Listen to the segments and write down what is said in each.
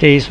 23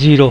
0۔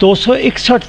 261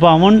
52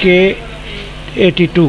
K82۔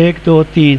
1 2 3.